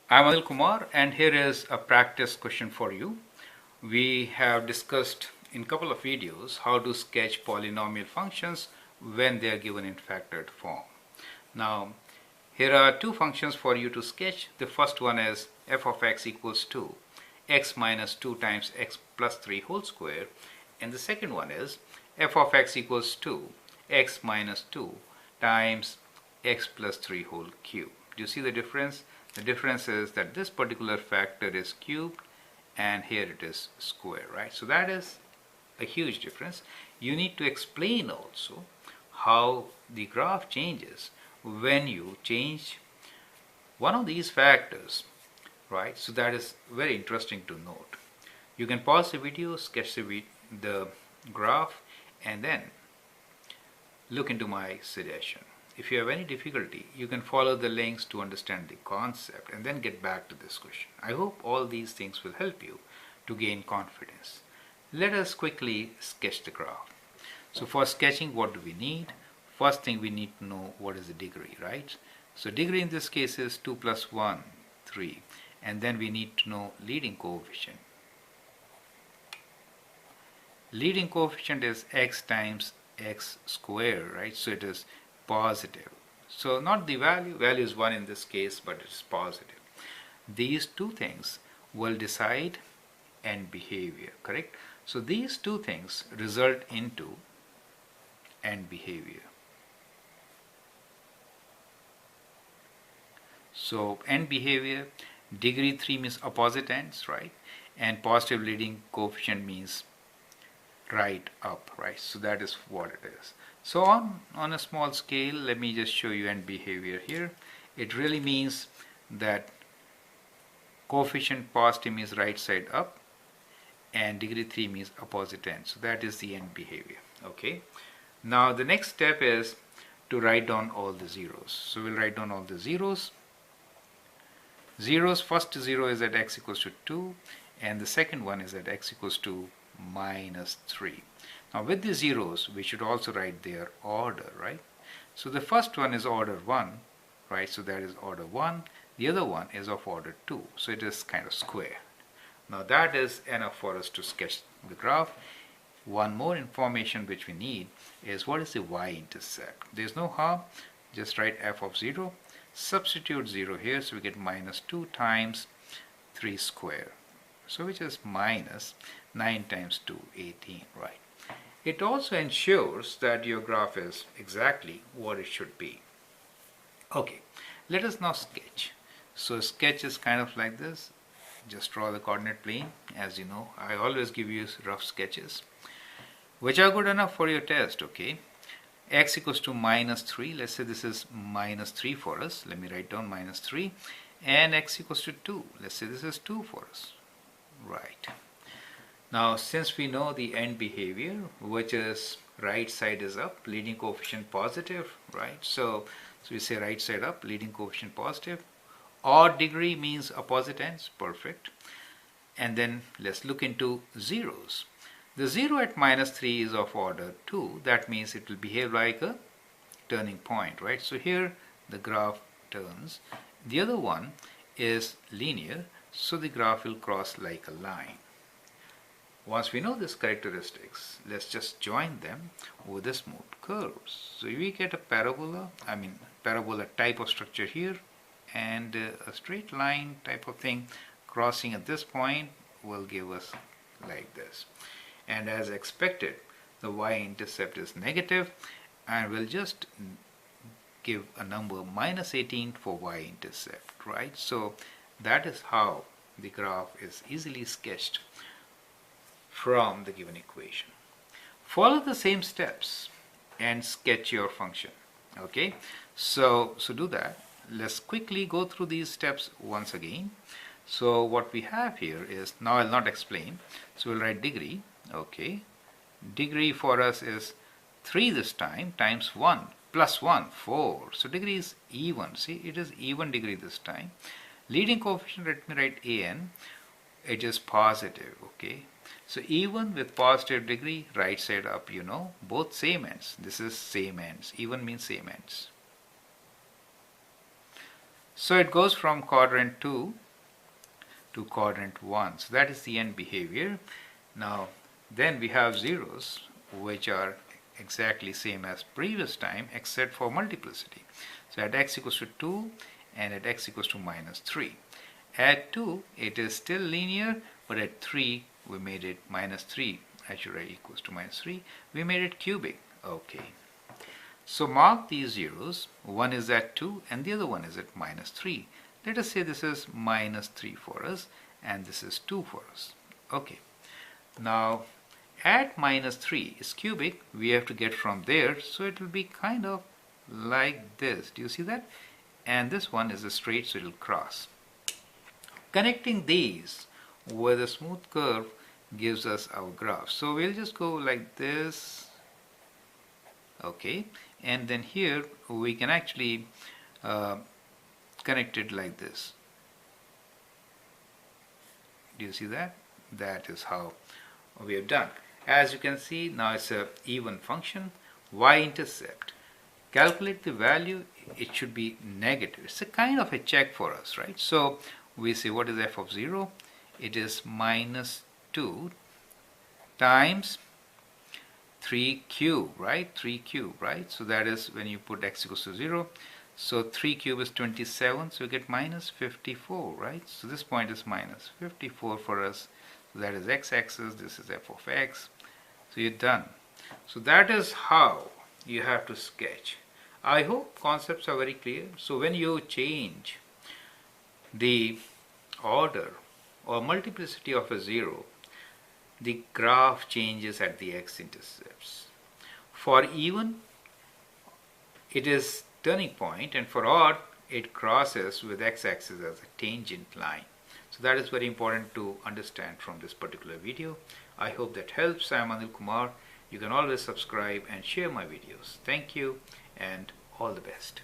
I'm Anil Kumar, and here is a practice question for you. We have discussed in a couple of videos how to sketch polynomial functions when they are given in factored form. Now, here are two functions for you to sketch. The first one is f of x equals to x minus 2 times x plus 3 whole square, and the second one is f of x equals to x minus 2 times x plus 3 whole cube. Do you see the difference? The difference is that this particular factor is cubed and here it is square, right? So that is a huge difference. You need to explain also how the graph changes when you change one of these factors, right? So that is very interesting to note. You can pause the video, sketch the graph, and then look into my suggestion. If you have any difficulty, you can follow the links to understand the concept and then get back to this question. I hope all these things will help you to gain confidence. Let us quickly sketch the graph. So for sketching, what do we need? First thing, we need to know what is the degree, right? So degree in this case is 2 plus 1, 3. And then we need to know leading coefficient. Leading coefficient is x times x squared, right? So it is positive. So not the value is 1 in this case, but it's positive. These two things will decide end behavior, correct? So these two things result into end behavior. So end behavior, degree 3 means opposite ends, right? And positive leading coefficient means right up, right? So that is what it is. So on a small scale, let me just show you end behavior here. It really means that coefficient positive means right side up and degree 3 means opposite end. So that is the end behavior. Okay. Now the next step is to write down all the zeros. So we'll write down all the zeros. Zeros, first zero is at x equals to 2 and the second one is at x equals to minus 3. Now with the zeros, we should also write their order, right? So the first one is order 1, right? So that is order 1. The other one is of order 2. So it is kind of square. Now that is enough for us to sketch the graph. One more information which we need is what is the y-intercept. There's no harm. Just write f of 0. Substitute 0 here. So we get minus 2 times 3 square. So which is minus 9 times 2, 18, right? It also ensures that your graph is exactly what it should be. Okay, let us now sketch. So sketch is kind of like this. Just draw the coordinate plane. As you know, I always give you rough sketches, which are good enough for your test, okay? X equals to minus 3. Let's say this is minus 3 for us. Let me write down minus 3. And x equals to 2. Let's say this is 2 for us. Right. Now since we know the end behavior, which is right side is up, leading coefficient positive, right? So we say right side up, leading coefficient positive. Odd degree means opposite ends, perfect. And then let's look into zeros. The 0 at minus 3 is of order 2. That means it will behave like a turning point, right? So here the graph turns. The other one is linear, so the graph will cross like a line. Once we know these characteristics, let's just join them with the smooth curves. So we get a parabola type of structure here, and a straight line type of thing crossing at this point will give us like this. And as expected, the y-intercept is negative, and we'll just give a number minus 18 for y-intercept, right? So that is how the graph is easily sketched from the given equation. Follow the same steps and sketch your function. Okay, so do that. Let's quickly go through these steps once again. So what we have here is, now I'll not explain, so we'll write degree. Okay, degree for us is 3 this time times 1 plus 1, 4. So degree is even. See, it is even degree this time. Leading coefficient, let me write an. It is positive. Okay, so even with positive degree, right side up, you know, both same ends. This is same ends. Even means same ends. So it goes from quadrant 2 to quadrant 1. So that is the end behavior. Now then we have zeros which are exactly same as previous time except for multiplicity. So at x equals to 2 and at x equals to minus 3. At 2 it is still linear, but at 3 we made it minus 3. I should write equals to minus 3. We made it cubic. Okay. So mark these zeros. One is at 2 and the other one is at minus 3. Let us say this is minus 3 for us and this is 2 for us. Okay. Now at minus 3 is cubic. We have to get from there. So it will be kind of like this. Do you see that? And this one is a straight, so it will cross. Connecting these with a smooth curve gives us our graph. So we'll just go like this. Okay. And then here we can actually connect it like this. Do you see that? That is how we have done. As you can see, now it's a even function. Y-intercept. Calculate the value. It should be negative. It's a kind of a check for us, right? So we say, what is f of 0? It is minus 2 times 3 cube, right? 3 cube, right? So that is when you put x equals to 0. So 3 cube is 27, so we get minus 54, right? So this point is minus 54 for us. So that is x-axis, this is f of x. So you're done. So that is how you have to sketch. I hope concepts are very clear. So when you change the order or multiplicity of a 0, the graph changes at the x-intercepts. For even, it is turning point, and for odd, it crosses with x-axis as a tangent line. So that is very important to understand from this particular video. I hope that helps. I am Anil Kumar. You can always subscribe and share my videos. Thank you and all the best.